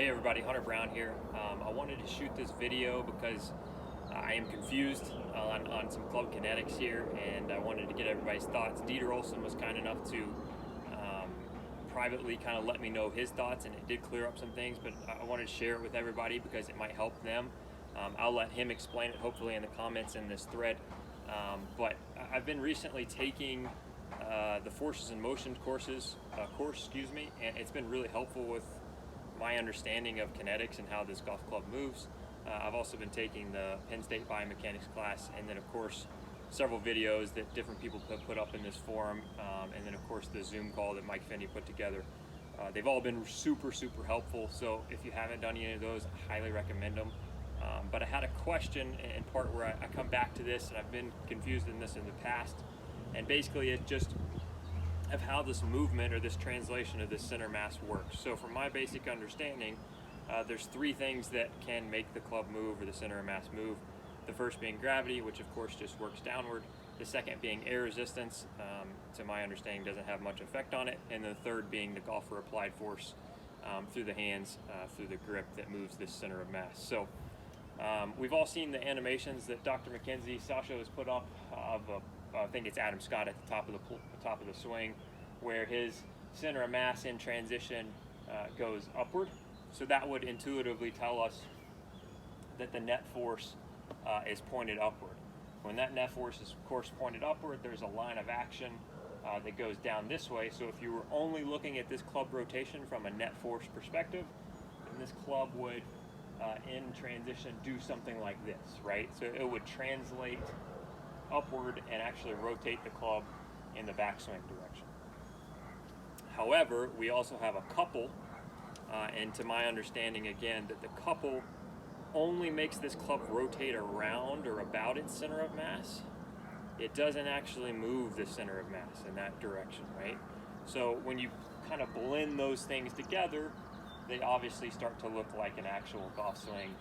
Hey everybody, Hunter Brown here. I wanted to shoot this video because I am confused on some club kinetics here, and I wanted to get everybody's thoughts. Dieter Olson was kind enough to privately kind of let me know his thoughts, and it did clear up some things, but I wanted to share it with everybody because it might help them. I'll let him explain it hopefully in the comments in this thread. But I've been recently taking the Forces in Motion course, and it's been really helpful with my understanding of kinetics and how this golf club moves. I've also been taking the Penn State biomechanics class, and then of course several videos that different people put up in this forum, and then of course the Zoom call that Mike Finney put together. They've all been super helpful, so if you haven't done any of those, I highly recommend them. But I had a question in part where I come back to this, and I've been confused in this in the past, and basically it just of how this movement or this translation of this center mass works. So from my basic understanding, there's three things that can make the club move or the center of mass move. The first being gravity, which of course just works downward. The second being air resistance, to my understanding doesn't have much effect on it. And the third being the golfer applied force through the hands, through the grip that moves this center of mass. So we've all seen the animations that Dr. Mackenzie Sasha has put up of I think it's Adam Scott at the top of the swing, where his center of mass in transition goes upward. So that would intuitively tell us that the net force is pointed upward. When that net force is of course pointed upward, there's a line of action that goes down this way. So if you were only looking at this club rotation from a net force perspective, then this club would in transition do something like this, right? So it would translate upward and actually rotate the club in the backswing direction. However, we also have a couple, and to my understanding again, that the couple only makes this club rotate around or about its center of mass. It doesn't actually move the center of mass in that direction, right? So when you kind of blend those things together, they obviously start to look like an actual golf swing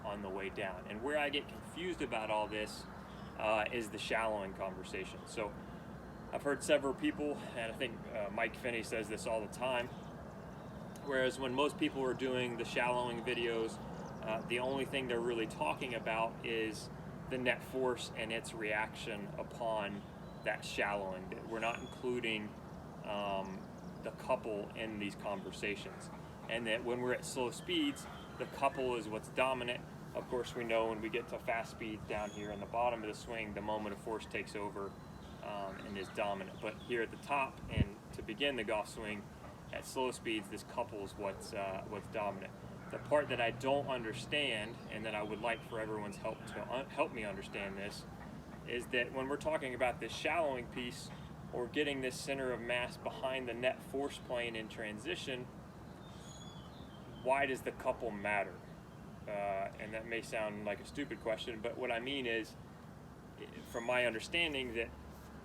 on the way down. And where I get confused about all this is the shallowing conversation. So I've heard several people, and I think Mike Finney says this all the time, whereas when most people are doing the shallowing videos, the only thing they're really talking about is the net force and its reaction upon that shallowing. We're not including the couple in these conversations. And that when we're at slow speeds, the couple is what's dominant. Of course, we know when we get to fast speeds down here in the bottom of the swing, the moment of force takes over and is dominant. But here at the top, and to begin the golf swing, at slow speeds, this couple is what's dominant. The part that I don't understand, and that I would like for everyone's help to help me understand this, is that when we're talking about this shallowing piece, or getting this center of mass behind the net force plane in transition, why does the couple matter? And that may sound like a stupid question, but what I mean is, from my understanding, that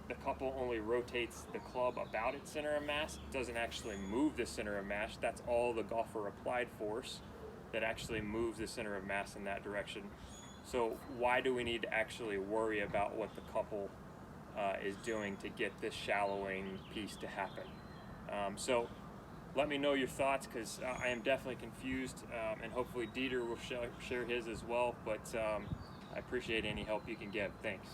the couple only rotates the club about its center of mass. It doesn't actually move the center of mass. That's all the golfer applied force that actually moves the center of mass in that direction. So why do we need to actually worry about what the couple is doing to get this shallowing piece to happen? So let me know your thoughts, because I am definitely confused, and hopefully Dieter will share his as well, but I appreciate any help you can give. Thanks.